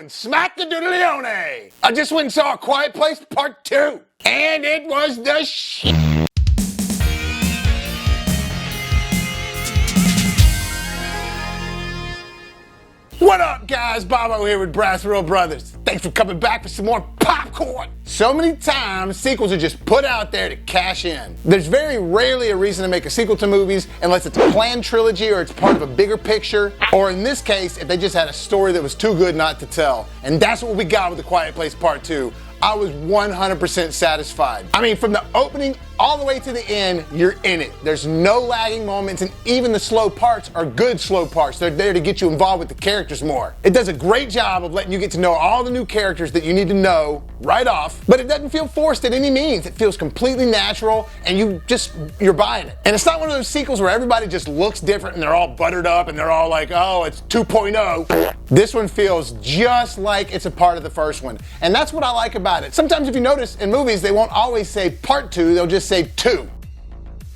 going smack-a-doodle-leone. I just went and saw A Quiet Place Part 2, and it was the shit. What up, guys? Bobo here with BrassReel Brothers. Thanks for coming back for some more popcorn. So many times, sequels are just put out there to cash in. There's very rarely a reason to make a sequel to movies unless it's a planned trilogy or it's part of a bigger picture, or in this case, if they just had a story that was too good not to tell. And that's what we got with A Quiet Place Part 2. I was 100% satisfied. I mean, from the opening all the way to the end, you're in it. There's no lagging moments, and even the slow parts are good slow parts. They're there to get you involved with the characters more. It does a great job of letting you get to know all the new characters that you need to know right off, but it doesn't feel forced at any means. It feels completely natural, and you're buying it. And it's not one of those sequels where everybody just looks different and they're all buttered up and they're all like, oh, it's 2.0. This one feels just like it's a part of the first one. And that's what I like about it. Sometimes if you notice in movies, they won't always say part 2, they'll just say 2.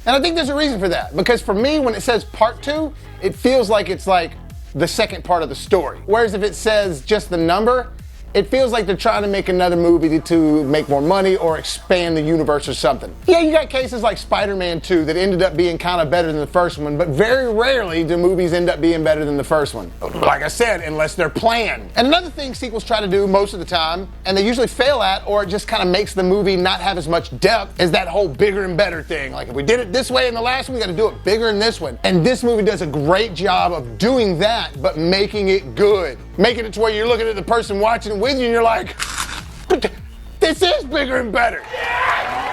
And I think there's a reason for that, because for me, when it says part 2, it feels like it's like the second part of the story. Whereas if it says just the number, it feels like they're trying to make another movie to make more money or expand the universe or something. Yeah, you got cases like Spider-Man 2 that ended up being kind of better than the first one, but very rarely do movies end up being better than the first one. Like I said, unless they're planned. And another thing sequels try to do most of the time, and they usually fail at, or it just kind of makes the movie not have as much depth, is that whole bigger and better thing. Like if we did it this way in the last one, we got to do it bigger in this one. And this movie does a great job of doing that, but making it good. Making it to where you're looking at the person watching with you and you're like, this is bigger and better.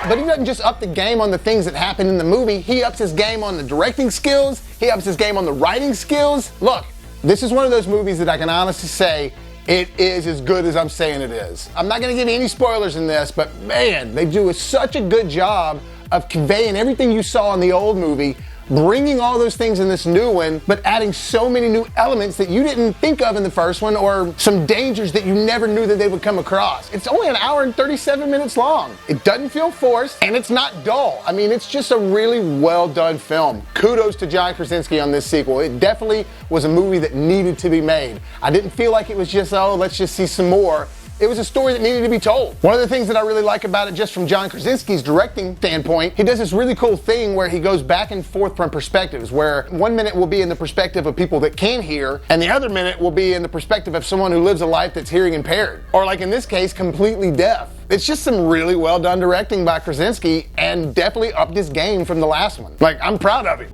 But he doesn't just up the game on the things that happen in the movie. He ups his game on the directing skills. He ups his game on the writing skills. Look, this is one of those movies that I can honestly say it is as good as I'm saying it is. I'm not going to give you any spoilers in this, but man, they do such a good job of conveying everything you saw in the old movie, bringing all those things in this new one, but adding so many new elements that you didn't think of in the first one, or some dangers that you never knew that they would come across. It's only an hour and 37 minutes long. It doesn't feel forced, and it's not dull. I mean, it's just a really well done film. Kudos to John Krasinski on this sequel. It definitely was a movie that needed to be made. I didn't feel like it was just, oh, let's just see some more. It was a story that needed to be told. One of the things that I really like about it, just from John Krasinski's directing standpoint, he does this really cool thing where he goes back and forth from perspectives, where 1 minute will be in the perspective of people that can hear, and the other minute will be in the perspective of someone who lives a life that's hearing impaired, or like in this case, completely deaf. It's just some really well done directing by Krasinski, and definitely upped his game from the last one. Like, I'm proud of him.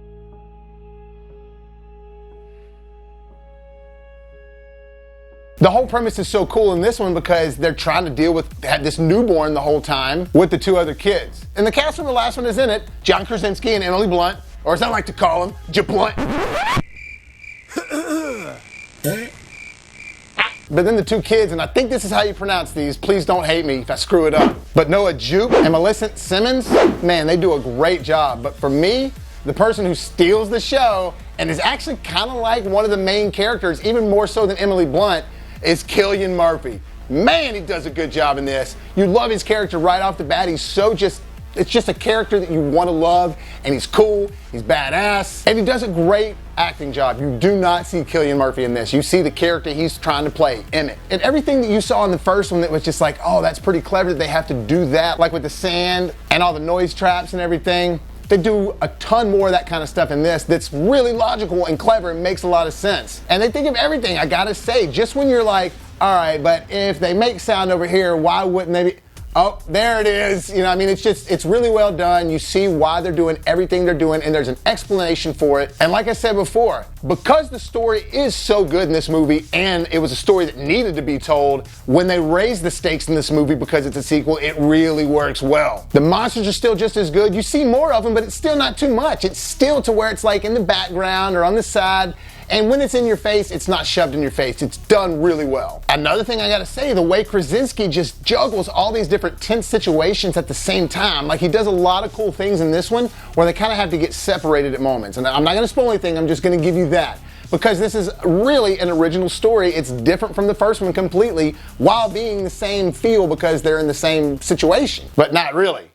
The whole premise is so cool in this one because they're trying to deal with this newborn the whole time with the two other kids. And the cast from the last one is in it. John Krasinski and Emily Blunt, or as I like to call them, J-Blunt. But then the two kids, and I think this is how you pronounce these, please don't hate me if I screw it up, but Noah Jupe and Millicent Simmons, man, they do a great job. But for me, the person who steals the show and is actually kind of like one of the main characters, even more so than Emily Blunt, is Cillian Murphy. Man, he does a good job in this. You love his character right off the bat. It's just a character that you want to love, and he's cool, he's badass, and he does a great acting job. You do not see Cillian Murphy in this. You see the character he's trying to play, Emmett. And everything that you saw in the first one that was just like, oh, that's pretty clever that they have to do that, like with the sand and all the noise traps and everything. They do a ton more of that kind of stuff in this that's really logical and clever and makes a lot of sense. And they think of everything, I gotta say, just when you're like, all right, but if they make sound over here, why wouldn't they be? Oh, there it is. You know, I mean, it's really well done. You see why they're doing everything they're doing, and there's an explanation for it. And like I said before, because the story is so good in this movie, and it was a story that needed to be told, when they raise the stakes in this movie because it's a sequel, it really works well. The monsters are still just as good. You see more of them, but it's still not too much. It's still to where it's like in the background or on the side. And when it's in your face, it's not shoved in your face. It's done really well. Another thing I gotta say, the way Krasinski just juggles all these different tense situations at the same time. Like, he does a lot of cool things in this one where they kind of have to get separated at moments. And I'm not gonna spoil anything, I'm just gonna give you that. Because this is really an original story. It's different from the first one completely, while being the same feel because they're in the same situation. But not really.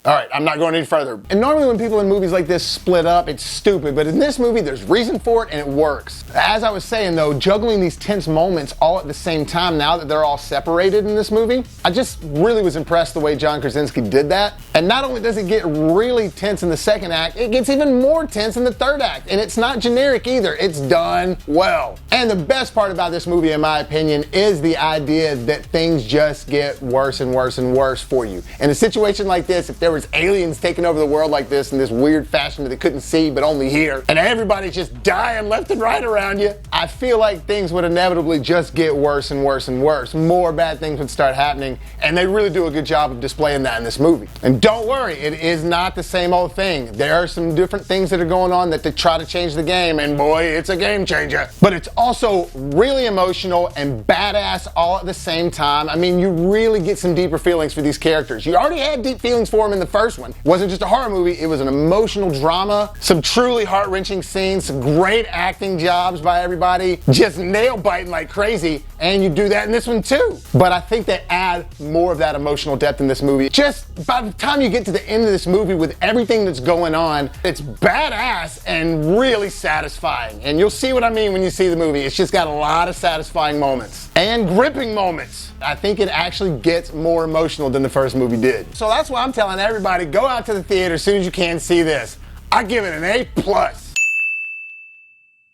All right, I'm not going any further. And normally when people in movies like this split up, it's stupid, but in this movie, there's reason for it and it works. As I was saying though, juggling these tense moments all at the same time now that they're all separated in this movie, I just really was impressed the way John Krasinski did that. And not only does it get really tense in the second act, it gets even more tense in the third act. And it's not generic either, it's done well. And the best part about this movie, in my opinion, is the idea that things just get worse and worse and worse for you. In a situation like this, if there was aliens taking over the world like this in this weird fashion that they couldn't see but only hear, and everybody's just dying left and right around you, I feel like things would inevitably just get worse and worse and worse. More bad things would start happening, and they really do a good job of displaying that in this movie. And don't worry, it is not the same old thing. There are some different things that are going on that they try to change the game, and boy, it's a game changer. But it's also really emotional and badass all at the same time. I mean, you really get some deeper feelings for these characters. You already had deep feelings for them in the first one. It wasn't just a horror movie, it was an emotional drama, some truly heart-wrenching scenes, some great acting jobs by everybody, just nail-biting like crazy, and you do that in this one too. But I think they add more of that emotional depth in this movie. Just by the time you get to the end of this movie with everything that's going on, it's badass and really satisfying. And you'll see what I mean when you see the movie. It's just got a lot of satisfying moments and gripping moments. I think it actually gets more emotional than the first movie did. So that's why I'm telling everybody, go out to the theater as soon as you can see this. I give it an A+.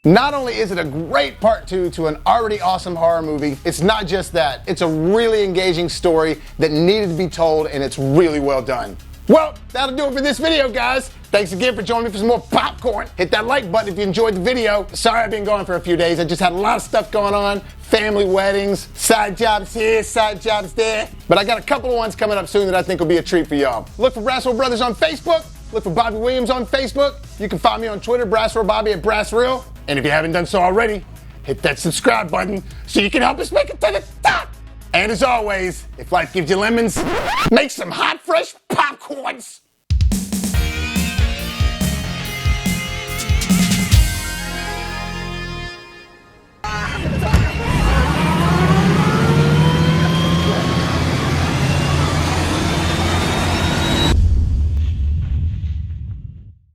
Not only is it a great part two to an already awesome horror movie, it's not just that. It's a really engaging story that needed to be told, and it's really well done. Well, that'll do it for this video, guys. Thanks again for joining me for some more popcorn. Hit that like button if you enjoyed the video. Sorry I've been gone for a few days. I just had a lot of stuff going on. Family weddings, side jobs here, side jobs there. But I got a couple of ones coming up soon that I think will be a treat for y'all. Look for BrassReel Brothers on Facebook. Look for Bobby Williams on Facebook. You can find me on Twitter, BrassReel Bobby at BrassReel. And if you haven't done so already, hit that subscribe button so you can help us make it to the top. And as always, if life gives you lemons, make some hot, fresh popcorns.